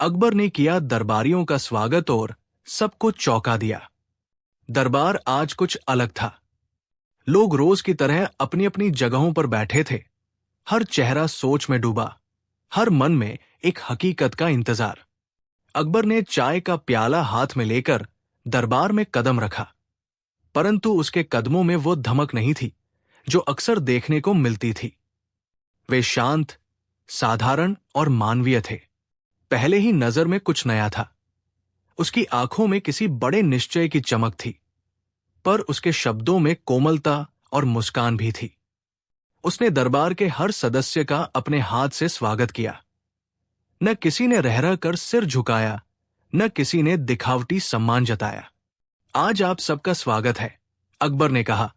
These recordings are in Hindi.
अकबर ने किया दरबारियों का स्वागत और सबको चौंका दिया। दरबार आज कुछ अलग था। लोग रोज की तरह अपनी अपनी जगहों पर बैठे थे। हर चेहरा सोच में डूबा, हर मन में एक हकीकत का इंतजार। अकबर ने चाय का प्याला हाथ में लेकर दरबार में कदम रखा, परंतु उसके कदमों में वो धमक नहीं थी जो अक्सर देखने को मिलती थी। वे शांत, साधारण और मानवीय थे। पहले ही नजर में कुछ नया था। उसकी आंखों में किसी बड़े निश्चय की चमक थी, पर उसके शब्दों में कोमलता और मुस्कान भी थी। उसने दरबार के हर सदस्य का अपने हाथ से स्वागत किया। न किसी ने रह रह कर सिर झुकाया, न किसी ने दिखावटी सम्मान जताया। आज आप सबका स्वागत है, अकबर ने कहा,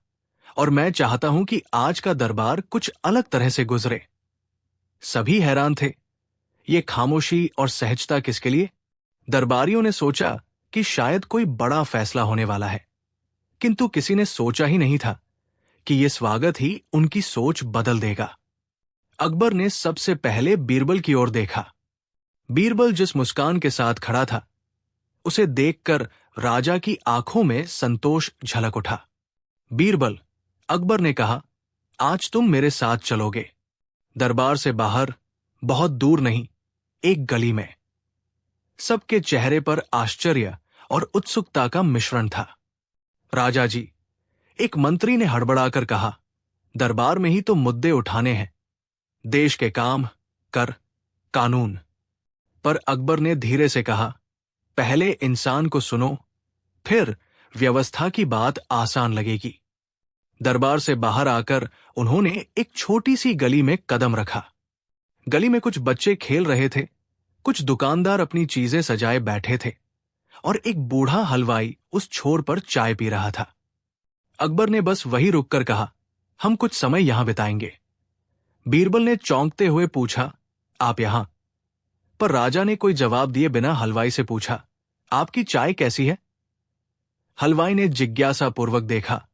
और मैं चाहता हूं कि आज का दरबार कुछ अलग तरह से गुजरे। सभी हैरान थे। ये खामोशी और सहजता किसके लिए? दरबारियों ने सोचा कि शायद कोई बड़ा फैसला होने वाला है, किंतु किसी ने सोचा ही नहीं था कि यह स्वागत ही उनकी सोच बदल देगा। अकबर ने सबसे पहले बीरबल की ओर देखा। बीरबल जिस मुस्कान के साथ खड़ा था, उसे देखकर राजा की आंखों में संतोष झलक उठा। बीरबल, अकबर ने कहा, आज तुम मेरे साथ चलोगे। दरबार से बाहर, बहुत दूर नहीं, एक गली में। सबके चेहरे पर आश्चर्य और उत्सुकता का मिश्रण था। राजा जी, एक मंत्री ने हड़बड़ाकर कहा, दरबार में ही तो मुद्दे उठाने हैं, देश के काम, कर, कानून। पर अकबर ने धीरे से कहा, पहले इंसान को सुनो, फिर व्यवस्था की बात आसान लगेगी। दरबार से बाहर आकर उन्होंने एक छोटी सी गली में कदम रखा। गली में कुछ बच्चे खेल रहे थे, कुछ दुकानदार अपनी चीजें सजाए बैठे थे, और एक बूढ़ा हलवाई उस छोर पर चाय पी रहा था। अकबर ने बस वहीं रुककर कहा, हम कुछ समय यहां बिताएंगे। बीरबल ने चौंकते हुए पूछा, आप यहां? पर राजा ने कोई जवाब दिए बिना हलवाई से पूछा, आपकी चाय कैसी है? हलवाई ने जिज्ञासापूर्वक देखा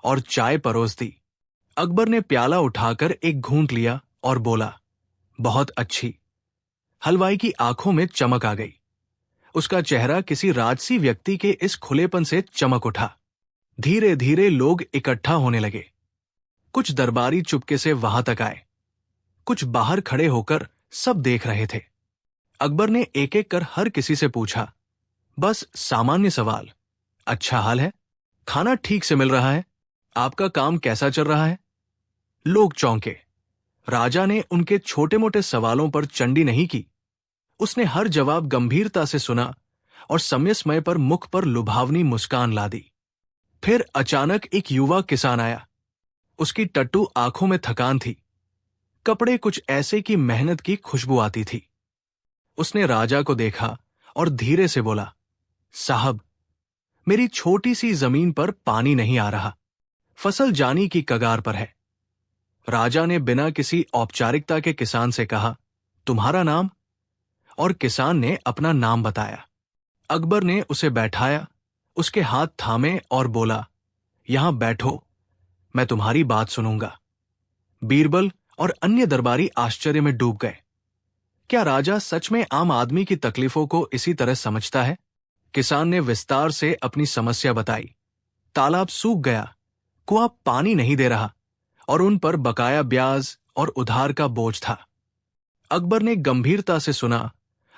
और चाय परोस दी। अकबर ने प्याला उठाकर एक घूंट लिया और बोला, बहुत अच्छी। हलवाई की आंखों में चमक आ गई। उसका चेहरा किसी राजसी व्यक्ति के इस खुलेपन से चमक उठा। धीरे धीरे लोग इकट्ठा होने लगे। कुछ दरबारी चुपके से वहां तक आए, कुछ बाहर खड़े होकर सब देख रहे थे। अकबर ने एक एक कर हर किसी से पूछा, बस सामान्य सवाल, अच्छा हाल है? खाना ठीक से मिल रहा है? आपका काम कैसा चल रहा है? लोग चौंके। राजा ने उनके छोटे मोटे सवालों पर चंडी नहीं की। उसने हर जवाब गंभीरता से सुना और समय समय पर मुख पर लुभावनी मुस्कान ला दी। फिर अचानक एक युवा किसान आया। उसकी टट्टू आंखों में थकान थी, कपड़े कुछ ऐसे कि मेहनत की खुशबू आती थी। उसने राजा को देखा और धीरे से बोला, साहब, मेरी छोटी सी जमीन पर पानी नहीं आ रहा, फसल जानी की कगार पर है। राजा ने बिना किसी औपचारिकता के किसान से कहा, तुम्हारा नाम? और किसान ने अपना नाम बताया। अकबर ने उसे बैठाया, उसके हाथ थामे और बोला, यहां बैठो, मैं तुम्हारी बात सुनूंगा। बीरबल और अन्य दरबारी आश्चर्य में डूब गए। क्या राजा सच में आम आदमी की तकलीफों को इसी तरह समझता है? किसान ने विस्तार से अपनी समस्या बताई। तालाब सूख गया, कुआं पानी नहीं दे रहा, और उन पर बकाया ब्याज और उधार का बोझ था। अकबर ने गंभीरता से सुना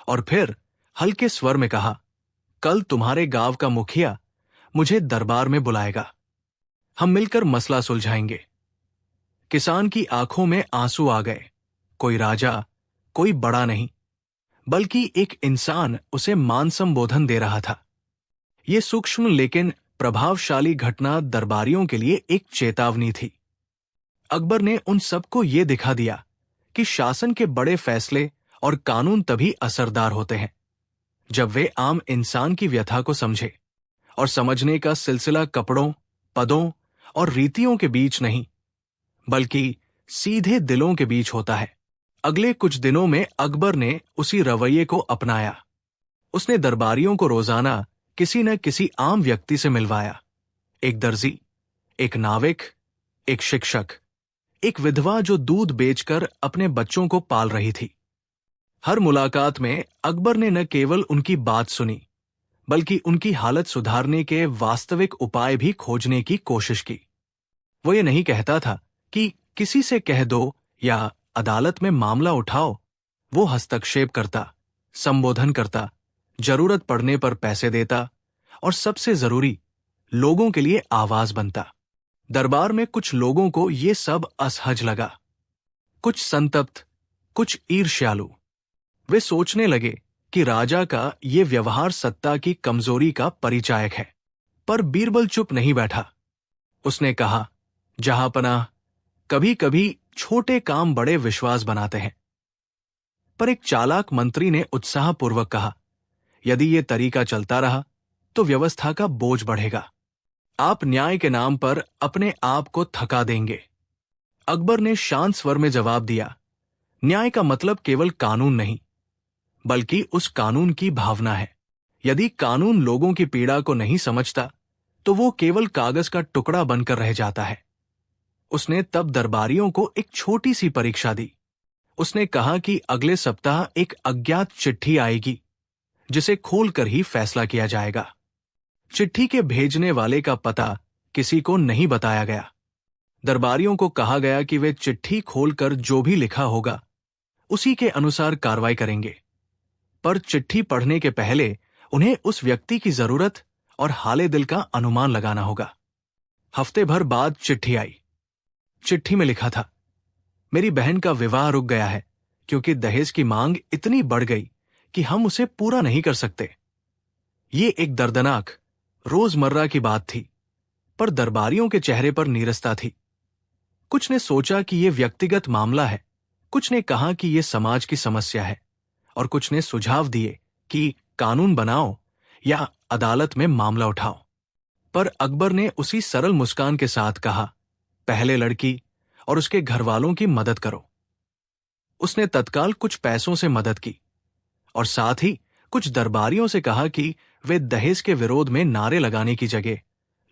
और फिर हल्के स्वर में कहा, कल तुम्हारे गांव का मुखिया मुझे दरबार में बुलाएगा, हम मिलकर मसला सुलझाएंगे। किसान की आंखों में आंसू आ गए। कोई राजा, कोई बड़ा नहीं, बल्कि एक इंसान उसे मान संबोधन दे रहा था। यह सूक्ष्म लेकिन प्रभावशाली घटना दरबारियों के लिए एक चेतावनी थी। अकबर ने उन सबको यह दिखा दिया कि शासन के बड़े फैसले और कानून तभी असरदार होते हैं जब वे आम इंसान की व्यथा को समझे, और समझने का सिलसिला कपड़ों, पदों और रीतियों के बीच नहीं, बल्कि सीधे दिलों के बीच होता है। अगले कुछ दिनों में अकबर ने उसी रवैये को अपनाया। उसने दरबारियों को रोजाना किसी न किसी आम व्यक्ति से मिलवाया। एक दर्जी, एक नाविक, एक शिक्षक, एक विधवा जो दूध बेचकर अपने बच्चों को पाल रही थी। हर मुलाकात में अकबर ने न केवल उनकी बात सुनी, बल्कि उनकी हालत सुधारने के वास्तविक उपाय भी खोजने की कोशिश की। वो ये नहीं कहता था कि किसी से कह दो या अदालत में मामला उठाओ। वो हस्तक्षेप करता, संबोधन करता, जरूरत पड़ने पर पैसे देता और सबसे जरूरी, लोगों के लिए आवाज बनता। दरबार में कुछ लोगों को ये सब असहज लगा, कुछ संतप्त, कुछ ईर्ष्यालु। वे सोचने लगे कि राजा का ये व्यवहार सत्ता की कमजोरी का परिचायक है। पर बीरबल चुप नहीं बैठा। उसने कहा, जहांपनाह, कभी कभी छोटे काम बड़े विश्वास बनाते हैं। पर एक चालाक मंत्री ने उत्साहपूर्वक कहा, यदि ये तरीका चलता रहा तो व्यवस्था का बोझ बढ़ेगा। आप न्याय के नाम पर अपने आप को थका देंगे। अकबर ने शांत स्वर में जवाब दिया, न्याय का मतलब केवल कानून नहीं, बल्कि उस कानून की भावना है। यदि कानून लोगों की पीड़ा को नहीं समझता तो वो केवल कागज का टुकड़ा बनकर रह जाता है। उसने तब दरबारियों को एक छोटी सी परीक्षा दी। उसने कहा कि अगले सप्ताह एक अज्ञात चिट्ठी आएगी, जिसे खोलकर ही फैसला किया जाएगा। चिट्ठी के भेजने वाले का पता किसी को नहीं बताया गया। दरबारियों को कहा गया कि वे चिट्ठी खोलकर जो भी लिखा होगा उसी के अनुसार कार्रवाई करेंगे। पर चिट्ठी पढ़ने के पहले उन्हें उस व्यक्ति की जरूरत और हाले दिल का अनुमान लगाना होगा। हफ्ते भर बाद चिट्ठी आई। चिट्ठी में लिखा था, मेरी बहन का विवाह रुक गया है क्योंकि दहेज की मांग इतनी बढ़ गई कि हम उसे पूरा नहीं कर सकते। ये एक दर्दनाक, रोजमर्रा की बात थी, पर दरबारियों के चेहरे पर नीरसता थी। कुछ ने सोचा कि यह व्यक्तिगत मामला है, कुछ ने कहा कि यह समाज की समस्या है, और कुछ ने सुझाव दिए कि कानून बनाओ या अदालत में मामला उठाओ। पर अकबर ने उसी सरल मुस्कान के साथ कहा, पहले लड़की और उसके घर वालों की मदद करो। उसने तत्काल कुछ पैसों से मदद की और साथ ही कुछ दरबारियों से कहा कि वे दहेज के विरोध में नारे लगाने की जगह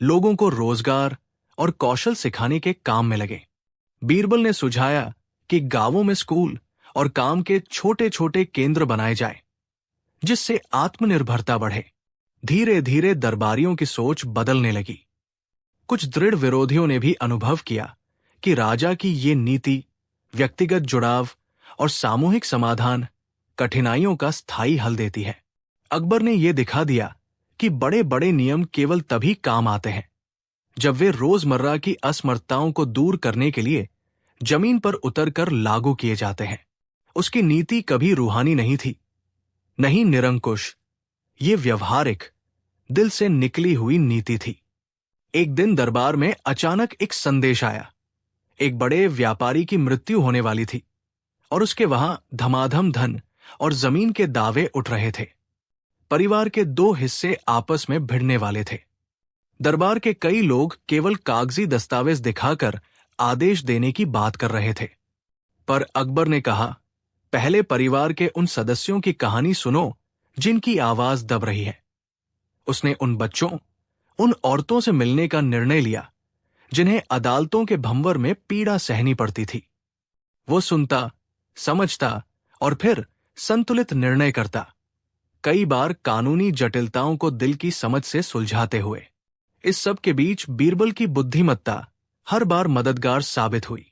लोगों को रोजगार और कौशल सिखाने के काम में लगे। बीरबल ने सुझाया कि गांवों में स्कूल और काम के छोटे छोटे केंद्र बनाए जाएं, जिससे आत्मनिर्भरता बढ़े। धीरे धीरे दरबारियों की सोच बदलने लगी। कुछ दृढ़ विरोधियों ने भी अनुभव किया कि राजा की ये नीति, व्यक्तिगत जुड़ाव और सामूहिक समाधान कठिनाइयों का स्थायी हल देती है। अकबर ने यह दिखा दिया कि बड़े बड़े नियम केवल तभी काम आते हैं जब वे रोजमर्रा की असमर्थताओं को दूर करने के लिए जमीन पर उतरकर लागू किए जाते हैं। उसकी नीति कभी रूहानी नहीं थी, नहीं निरंकुश। ये व्यवहारिक, दिल से निकली हुई नीति थी। एक दिन दरबार में अचानक एक संदेश आया। एक बड़े व्यापारी की मृत्यु होने वाली थी और उसके वहां धमाधम धन और जमीन के दावे उठ रहे थे। परिवार के दो हिस्से आपस में भिड़ने वाले थे। दरबार के कई लोग केवल कागजी दस्तावेज दिखाकर आदेश देने की बात कर रहे थे। पर अकबर ने कहा, पहले परिवार के उन सदस्यों की कहानी सुनो जिनकी आवाज दब रही है। उसने उन बच्चों, उन औरतों से मिलने का निर्णय लिया जिन्हें अदालतों के भंवर में पीड़ा सहनी पड़ती थी। वो सुनता, समझता और फिर संतुलित निर्णय करता, कई बार कानूनी जटिलताओं को दिल की समझ से सुलझाते हुए। इस सब के बीच बीरबल की बुद्धिमत्ता हर बार मददगार साबित हुई।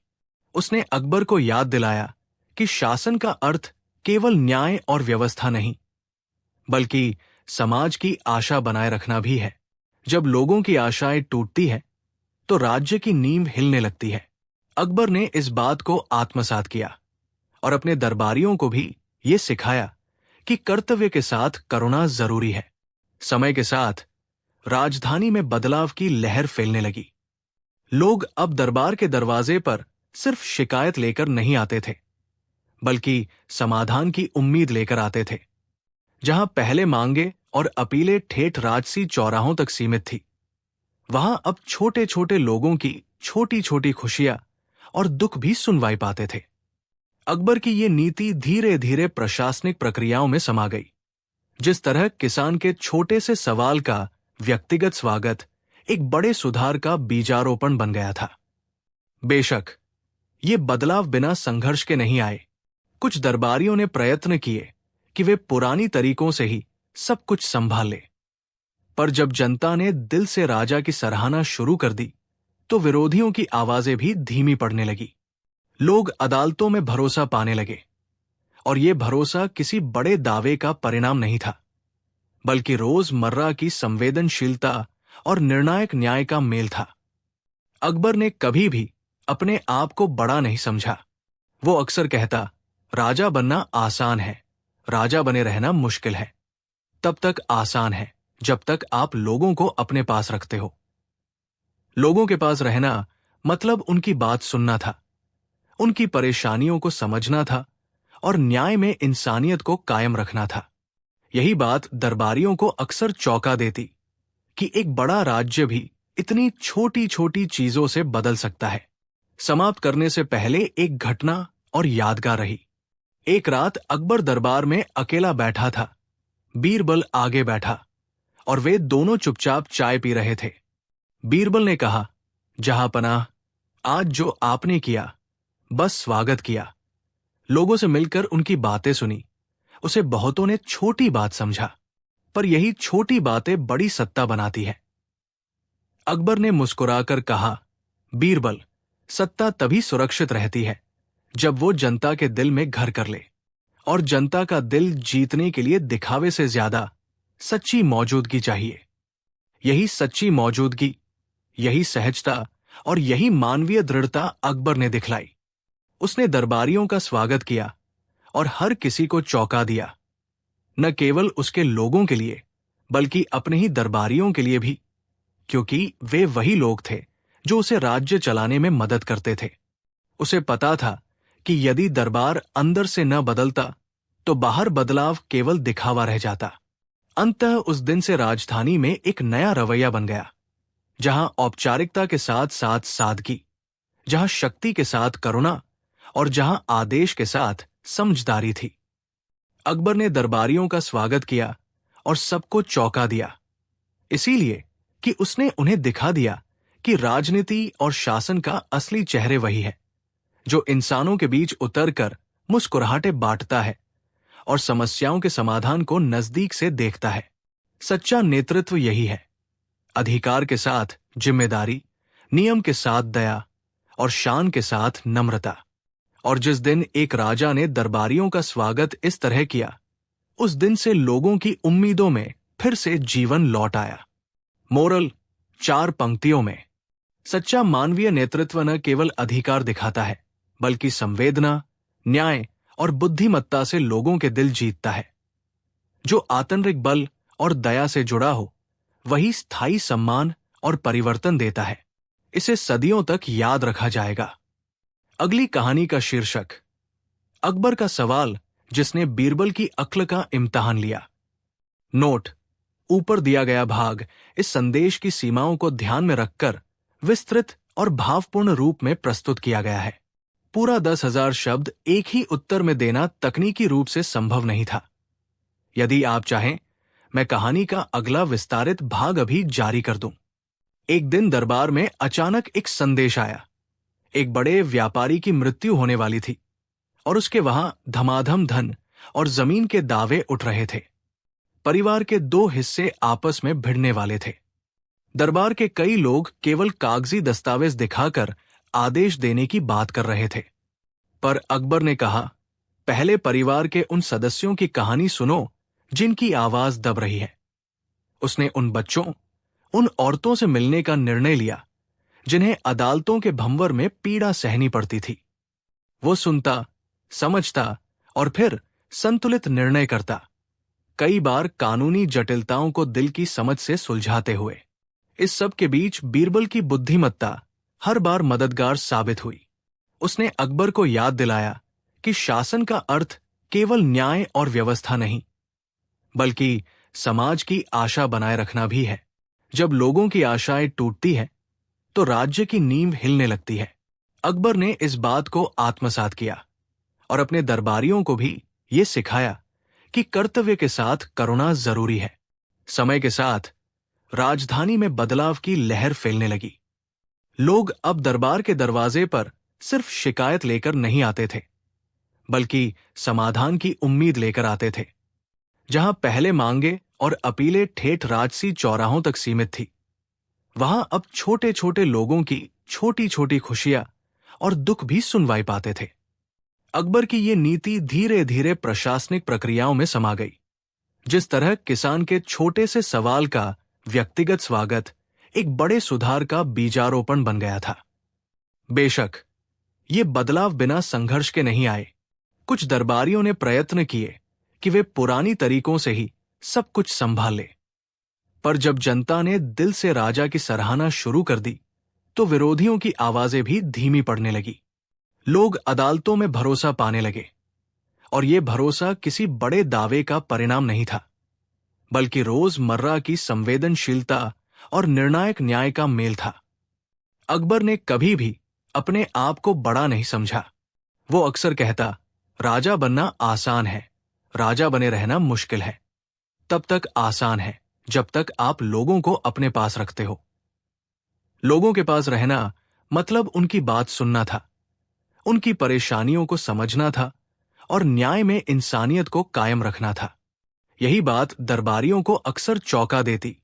उसने अकबर को याद दिलाया कि शासन का अर्थ केवल न्याय और व्यवस्था नहीं, बल्कि समाज की आशा बनाए रखना भी है। जब लोगों की आशाएं टूटती हैं, तो राज्य की नींव हिलने लगती है। अकबर ने इस बात को आत्मसात किया और अपने दरबारियों को भी ये सिखाया कि कर्तव्य के साथ करुणा जरूरी है। समय के साथ राजधानी में बदलाव की लहर फैलने लगी। लोग अब दरबार के दरवाजे पर सिर्फ शिकायत लेकर नहीं आते थे, बल्कि समाधान की उम्मीद लेकर आते थे। जहां पहले मांगे और अपीलें ठेठ राजसी चौराहों तक सीमित थी, वहां अब छोटे छोटे लोगों की छोटी छोटी खुशियां और दुख भी सुनवाई पाते थे। अकबर की ये नीति धीरे धीरे प्रशासनिक प्रक्रियाओं में समा गई। जिस तरह किसान के छोटे से सवाल का व्यक्तिगत स्वागत एक बड़े सुधार का बीजारोपण बन गया था। बेशक ये बदलाव बिना संघर्ष के नहीं आए, कुछ दरबारियों ने प्रयत्न किए कि वे पुरानी तरीकों से ही सब कुछ संभाल ले, पर जब जनता ने दिल से राजा की सराहना शुरू कर दी तो विरोधियों की आवाजें भी धीमी पड़ने लगी। लोग अदालतों में भरोसा पाने लगे, और यह भरोसा किसी बड़े दावे का परिणाम नहीं था, बल्कि रोजमर्रा की संवेदनशीलता और निर्णायक न्याय का मेल था। अकबर ने कभी भी अपने आप को बड़ा नहीं समझा। वो अक्सर कहता, राजा बनना आसान है, राजा बने रहना मुश्किल है। तब तक आसान है जब तक आप लोगों को अपने पास रखते हो। लोगों के पास रहना मतलब उनकी बात सुनना था, उनकी परेशानियों को समझना था और न्याय में इंसानियत को कायम रखना था। यही बात दरबारियों को अक्सर चौंका देती कि एक बड़ा राज्य भी इतनी छोटी छोटी चीजों से बदल सकता है। समाप्त करने से पहले एक घटना और यादगार रही। एक रात अकबर दरबार में अकेला बैठा था। बीरबल आगे बैठा और वे दोनों चुपचाप चाय पी रहे थे। बीरबल ने कहा, जहांपनाह, आज जो आपने किया, बस स्वागत किया। लोगों से मिलकर उनकी बातें सुनी। उसे बहुतों ने छोटी बात समझा, पर यही छोटी बातें बड़ी सत्ता बनाती है। अकबर ने मुस्कुराकर कहा, बीरबल, सत्ता तभी सुरक्षित रहती है जब वो जनता के दिल में घर कर ले, और जनता का दिल जीतने के लिए दिखावे से ज्यादा सच्ची मौजूदगी चाहिए। यही सच्ची मौजूदगी, यही सहजता और यही मानवीय दृढ़ता अकबर ने दिखलाई। उसने दरबारियों का स्वागत किया और हर किसी को चौंका दिया, न केवल उसके लोगों के लिए बल्कि अपने ही दरबारियों के लिए भी, क्योंकि वे वही लोग थे जो उसे राज्य चलाने में मदद करते थे। उसे पता था कि यदि दरबार अंदर से न बदलता तो बाहर बदलाव केवल दिखावा रह जाता। अंततः उस दिन से राजधानी में एक नया रवैया बन गया, जहां औपचारिकता के साथ साथ सादगी, जहां शक्ति के साथ करुणा और जहां आदेश के साथ समझदारी थी। अकबर ने दरबारियों का स्वागत किया और सबको चौंका दिया, इसीलिए कि उसने उन्हें दिखा दिया कि राजनीति और शासन का असली चेहरे वही है, जो इंसानों के बीच उतरकर मुस्कुराहटे बांटता है और समस्याओं के समाधान को नजदीक से देखता है। सच्चा नेतृत्व यही है, अधिकार के साथ जिम्मेदारी, नियम के साथ दया और शान के साथ नम्रता। और जिस दिन एक राजा ने दरबारियों का स्वागत इस तरह किया, उस दिन से लोगों की उम्मीदों में फिर से जीवन लौट आया। मोरल 4 पंक्तियों में, सच्चा मानवीय नेतृत्व न केवल अधिकार दिखाता है, बल्कि संवेदना, न्याय और बुद्धिमत्ता से लोगों के दिल जीतता है। जो आंतरिक बल और दया से जुड़ा हो, वही स्थायी सम्मान और परिवर्तन देता है। इसे सदियों तक याद रखा जाएगा। अगली कहानी का शीर्षक, अकबर का सवाल जिसने बीरबल की अक्ल का इम्तिहान लिया। नोट, ऊपर दिया गया भाग इस संदेश की सीमाओं को ध्यान में रखकर विस्तृत और भावपूर्ण रूप में प्रस्तुत किया गया है। पूरा 10,000 शब्द एक ही उत्तर में देना तकनीकी रूप से संभव नहीं था। यदि आप चाहें, मैं कहानी का अगला विस्तारित भाग अभी जारी कर दूं। एक दिन दरबार में अचानक एक संदेश आया। एक बड़े व्यापारी की मृत्यु होने वाली थी और उसके वहां धमाधम धन और जमीन के दावे उठ रहे थे। परिवार के 2 हिस्से आपस में भिड़ने वाले थे। दरबार के कई लोग केवल कागजी दस्तावेज दिखाकर आदेश देने की बात कर रहे थे, पर अकबर ने कहा, पहले परिवार के उन सदस्यों की कहानी सुनो जिनकी आवाज दब रही है। उसने उन बच्चों, उन औरतों से मिलने का निर्णय लिया जिन्हें अदालतों के भंवर में पीड़ा सहनी पड़ती थी। वो सुनता, समझता और फिर संतुलित निर्णय करता, कई बार कानूनी जटिलताओं को दिल की समझ से सुलझाते हुए। इस सब के बीच बीरबल की बुद्धिमत्ता हर बार मददगार साबित हुई। उसने अकबर को याद दिलाया कि शासन का अर्थ केवल न्याय और व्यवस्था नहीं, बल्कि समाज की आशा बनाए रखना भी है। जब लोगों की आशाएं टूटती हैं, तो राज्य की नींव हिलने लगती है। अकबर ने इस बात को आत्मसात किया और अपने दरबारियों को भी ये सिखाया कि कर्तव्य के साथ करुणा जरूरी है। समय के साथ राजधानी में बदलाव की लहर फैलने लगी। लोग अब दरबार के दरवाजे पर सिर्फ शिकायत लेकर नहीं आते थे, बल्कि समाधान की उम्मीद लेकर आते थे। जहां पहले मांगे और अपीलें ठेठ राजसी चौराहों तक सीमित थी, वहां अब छोटे छोटे लोगों की छोटी छोटी खुशियां और दुख भी सुनवाई पाते थे। अकबर की ये नीति धीरे धीरे प्रशासनिक प्रक्रियाओं में समा गई। जिस तरह किसान के छोटे से सवाल का व्यक्तिगत स्वागत एक बड़े सुधार का बीजारोपण बन गया था। बेशक ये बदलाव बिना संघर्ष के नहीं आए। कुछ दरबारियों ने प्रयत्न किए कि वे पुरानी तरीकों से ही सब कुछ संभाल ले, पर जब जनता ने दिल से राजा की सराहना शुरू कर दी तो विरोधियों की आवाजें भी धीमी पड़ने लगी। लोग अदालतों में भरोसा पाने लगे, और यह भरोसा किसी बड़े दावे का परिणाम नहीं था, बल्कि रोजमर्रा की संवेदनशीलता और निर्णायक न्याय का मेल था। अकबर ने कभी भी अपने आप को बड़ा नहीं समझा। वो अक्सर कहता, राजा बनना आसान है, राजा बने रहना मुश्किल है। तब तक आसान है जब तक आप लोगों को अपने पास रखते हो। लोगों के पास रहना मतलब उनकी बात सुनना था, उनकी परेशानियों को समझना था और न्याय में इंसानियत को कायम रखना था। यही बात दरबारियों को अक्सर चौंका देती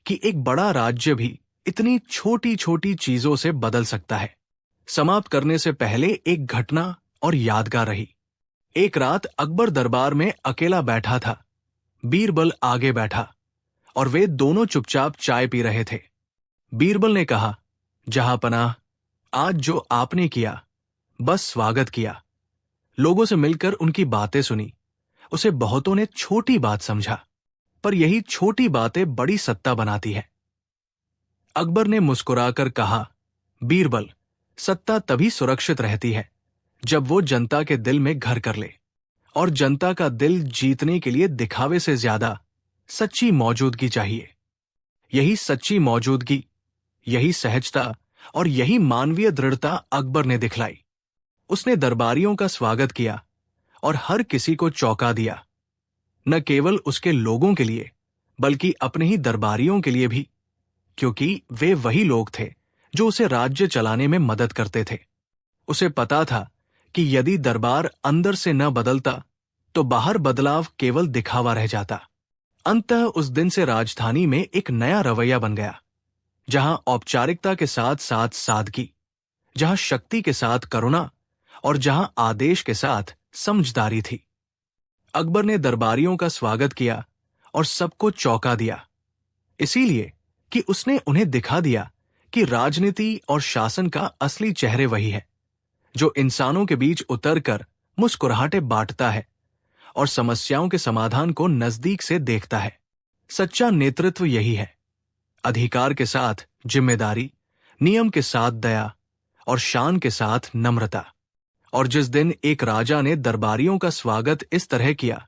कि एक बड़ा राज्य भी इतनी छोटी छोटी चीजों से बदल सकता है। समाप्त करने से पहले एक घटना और यादगार रही। एक रात अकबर दरबार में अकेला बैठा था। बीरबल आगे बैठा और वे दोनों चुपचाप चाय पी रहे थे। बीरबल ने कहा, जहांपनाह, आज जो आपने किया, बस स्वागत किया। लोगों से मिलकर उनकी बातें सुनी। उसे बहुतों ने छोटी बात समझा, पर यही छोटी बातें बड़ी सत्ता बनाती है। अकबर ने मुस्कुराकर कहा, बीरबल, सत्ता तभी सुरक्षित रहती है जब वो जनता के दिल में घर कर ले, और जनता का दिल जीतने के लिए दिखावे से ज्यादा सच्ची मौजूदगी चाहिए। यही सच्ची मौजूदगी, यही सहजता और यही मानवीय दृढ़ता अकबर ने दिखलाई। उसने दरबारियों का स्वागत किया और हर किसी को चौंका दिया, न केवल उसके लोगों के लिए बल्कि अपने ही दरबारियों के लिए भी, क्योंकि वे वही लोग थे जो उसे राज्य चलाने में मदद करते थे। उसे पता था कि यदि दरबार अंदर से न बदलता तो बाहर बदलाव केवल दिखावा रह जाता। अंततः उस दिन से राजधानी में एक नया रवैया बन गया, जहां औपचारिकता के साथ साथ सादगी, जहां शक्ति के साथ करुणा और जहां आदेश के साथ समझदारी थी। अकबर ने दरबारियों का स्वागत किया और सबको चौंका दिया, इसीलिए कि उसने उन्हें दिखा दिया कि राजनीति और शासन का असली चेहरे वही है, जो इंसानों के बीच उतरकर मुस्कुराहटें बांटता है और समस्याओं के समाधान को नजदीक से देखता है। सच्चा नेतृत्व यही है, अधिकार के साथ जिम्मेदारी, नियम के साथ दया और शान के साथ नम्रता। और जिस दिन एक राजा ने दरबारियों का स्वागत इस तरह किया,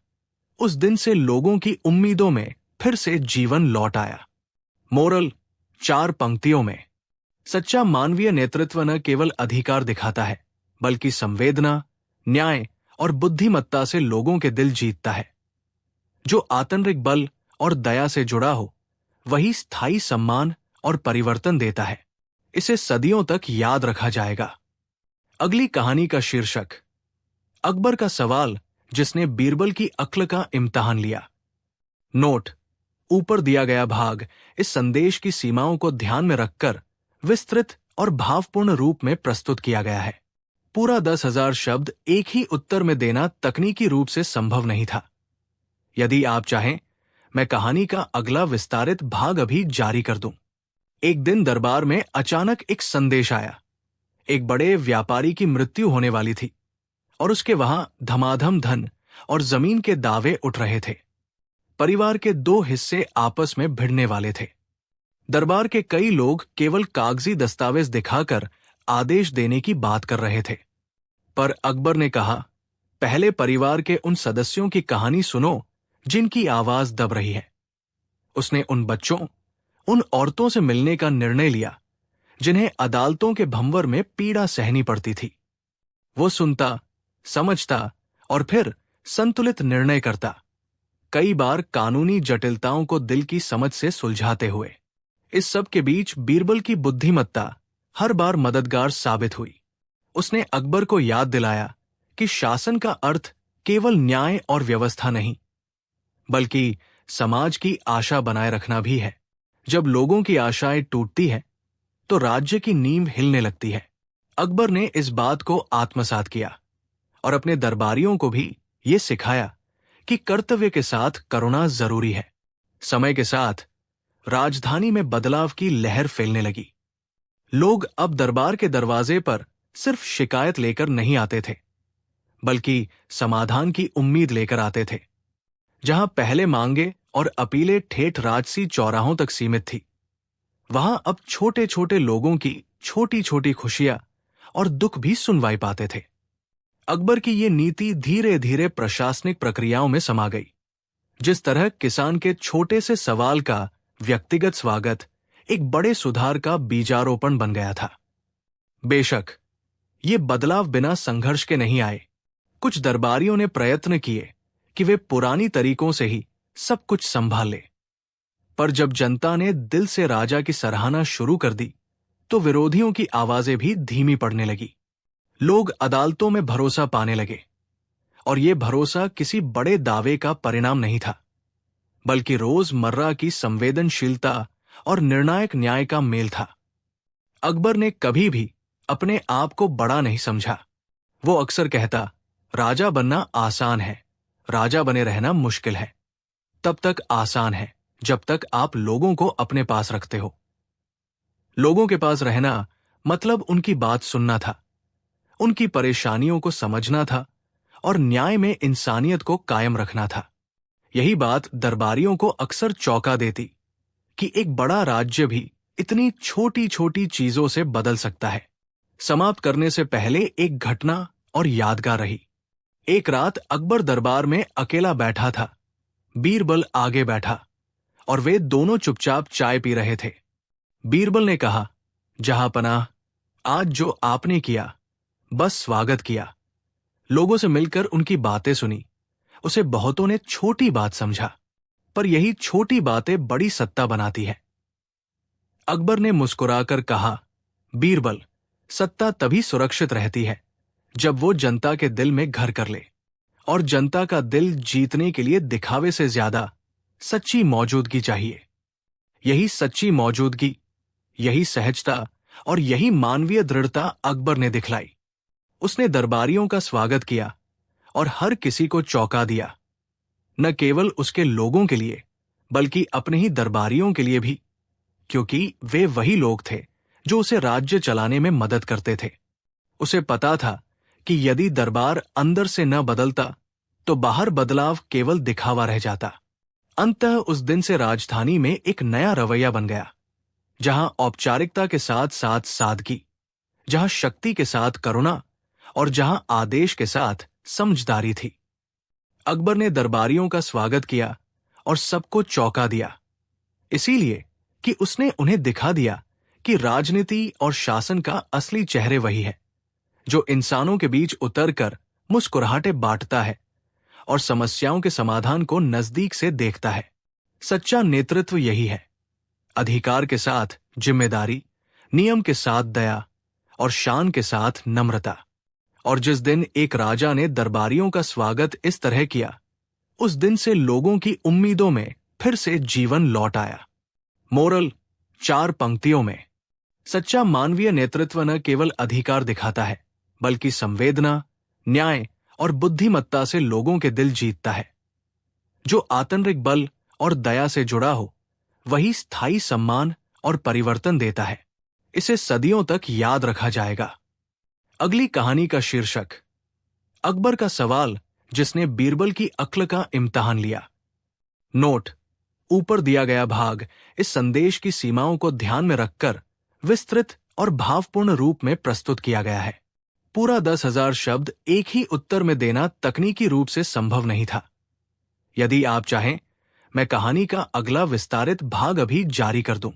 उस दिन से लोगों की उम्मीदों में फिर से जीवन लौट आया। मोरल 4 पंक्तियों में, सच्चा मानवीय नेतृत्व न केवल अधिकार दिखाता है, बल्कि संवेदना, न्याय और बुद्धिमत्ता से लोगों के दिल जीतता है। जो आंतरिक बल और दया से जुड़ा हो, वही स्थायी सम्मान और परिवर्तन देता है। इसे सदियों तक याद रखा जाएगा। अगली कहानी का शीर्षक, अकबर का सवाल जिसने बीरबल की अक्ल का इम्तिहान लिया। नोट: ऊपर दिया गया भाग इस संदेश की सीमाओं को ध्यान में रखकर विस्तृत और भावपूर्ण रूप में प्रस्तुत किया गया है। पूरा 10,000 शब्द एक ही उत्तर में देना तकनीकी रूप से संभव नहीं था। यदि आप चाहें, मैं कहानी का अगला विस्तारित भाग अभी जारी कर दूं। एक दिन दरबार में अचानक एक संदेश आया। एक बड़े व्यापारी की मृत्यु होने वाली थी और उसके वहां धमाधम धन और जमीन के दावे उठ रहे थे। परिवार के 2 हिस्से आपस में भिड़ने वाले थे। दरबार के कई लोग केवल कागजी दस्तावेज दिखाकर आदेश देने की बात कर रहे थे, पर अकबर ने कहा, पहले परिवार के उन सदस्यों की कहानी सुनो जिनकी आवाज दब रही है। उसने उन बच्चों, उन औरतों से मिलने का निर्णय लिया जिन्हें अदालतों के भंवर में पीड़ा सहनी पड़ती थी। वो सुनता, समझता और फिर संतुलित निर्णय करता, कई बार कानूनी जटिलताओं को दिल की समझ से सुलझाते हुए। इस सब के बीच बीरबल की बुद्धिमत्ता हर बार मददगार साबित हुई। उसने अकबर को याद दिलाया कि शासन का अर्थ केवल न्याय और व्यवस्था नहीं, बल्कि समाज की आशा बनाए रखना भी है। जब लोगों की आशाएं टूटती हैं, तो राज्य की नींव हिलने लगती है। अकबर ने इस बात को आत्मसात किया और अपने दरबारियों को भी ये सिखाया कि कर्तव्य के साथ करुणा जरूरी है। समय के साथ राजधानी में बदलाव की लहर फैलने लगी। लोग अब दरबार के दरवाजे पर सिर्फ शिकायत लेकर नहीं आते थे, बल्कि समाधान की उम्मीद लेकर आते थे। जहां पहले मांगे और अपीलें ठेठ राजसी चौराहों तक सीमित थी, वहां अब छोटे छोटे लोगों की छोटी छोटी खुशियां और दुख भी सुनवाई पाते थे। अकबर की ये नीति धीरे धीरे प्रशासनिक प्रक्रियाओं में समा गई। जिस तरह किसान के छोटे से सवाल का व्यक्तिगत स्वागत एक बड़े सुधार का बीजारोपण बन गया था। बेशक ये बदलाव बिना संघर्ष के नहीं आए। कुछ दरबारियों ने प्रयत्न किए कि वे पुरानी तरीकों से ही सब कुछ संभाल ले, पर जब जनता ने दिल से राजा की सराहना शुरू कर दी, तो विरोधियों की आवाजें भी धीमी पड़ने लगी। लोग अदालतों में भरोसा पाने लगे, और यह भरोसा किसी बड़े दावे का परिणाम नहीं था, बल्कि रोजमर्रा की संवेदनशीलता और निर्णायक न्याय का मेल था। अकबर ने कभी भी अपने आप को बड़ा नहीं समझा। वो अक्सर कहता, राजा बनना आसान है, राजा बने रहना मुश्किल है। तब तक आसान है जब तक आप लोगों को अपने पास रखते हो। लोगों के पास रहना मतलब उनकी बात सुनना था, उनकी परेशानियों को समझना था और न्याय में इंसानियत को कायम रखना था। यही बात दरबारियों को अक्सर चौंका देती कि एक बड़ा राज्य भी इतनी छोटी छोटी चीजों से बदल सकता है। समाप्त करने से पहले एक घटना और यादगार रही। एक रात अकबर दरबार में अकेला बैठा था। बीरबल आगे बैठा और वे दोनों चुपचाप चाय पी रहे थे। बीरबल ने कहा, जहांपनाह, आज जो आपने किया, बस स्वागत किया। लोगों से मिलकर उनकी बातें सुनी। उसे बहुतों ने छोटी बात समझा, पर यही छोटी बातें बड़ी सत्ता बनाती है। अकबर ने मुस्कुराकर कहा, बीरबल, सत्ता तभी सुरक्षित रहती है जब वो जनता के दिल में घर कर ले, और जनता का दिल जीतने के लिए दिखावे से ज्यादा सच्ची मौजूदगी चाहिए। यही सच्ची मौजूदगी, यही सहजता और यही मानवीय दृढ़ता अकबर ने दिखलाई। उसने दरबारियों का स्वागत किया और हर किसी को चौंका दिया, न केवल उसके लोगों के लिए, बल्कि अपने ही दरबारियों के लिए भी, क्योंकि वे वही लोग थे जो उसे राज्य चलाने में मदद करते थे। उसे पता था कि यदि दरबार अंदर से न बदलता, तो बाहर बदलाव केवल दिखावा रह जाता। अंततः उस दिन से राजधानी में एक नया रवैया बन गया, जहां औपचारिकता के साथ साथ सादगी, जहां शक्ति के साथ करुणा और जहां आदेश के साथ समझदारी थी। अकबर ने दरबारियों का स्वागत किया और सबको चौंका दिया, इसीलिए कि उसने उन्हें दिखा दिया कि राजनीति और शासन का असली चेहरे वही है, जो इंसानों के बीच उतरकर मुस्कुराहटें बांटता है और समस्याओं के समाधान को नजदीक से देखता है। सच्चा नेतृत्व यही है, अधिकार के साथ जिम्मेदारी, नियम के साथ दया और शान के साथ नम्रता। और जिस दिन एक राजा ने दरबारियों का स्वागत इस तरह किया, उस दिन से लोगों की उम्मीदों में फिर से जीवन लौट आया। मोरल 4 पंक्तियों में, सच्चा मानवीय नेतृत्व न केवल अधिकार दिखाता है, बल्कि संवेदना, न्याय और बुद्धिमत्ता से लोगों के दिल जीतता है। जो आंतरिक बल और दया से जुड़ा हो, वही स्थायी सम्मान और परिवर्तन देता है। इसे सदियों तक याद रखा जाएगा। अगली कहानी का शीर्षक, अकबर का सवाल जिसने बीरबल की अक्ल का इम्तिहान लिया। नोट: ऊपर दिया गया भाग इस संदेश की सीमाओं को ध्यान में रखकर विस्तृत और भावपूर्ण रूप में प्रस्तुत किया गया है। पूरा 10,000 शब्द एक ही उत्तर में देना तकनीकी रूप से संभव नहीं था। यदि आप चाहें, मैं कहानी का अगला विस्तारित भाग अभी जारी कर दूं।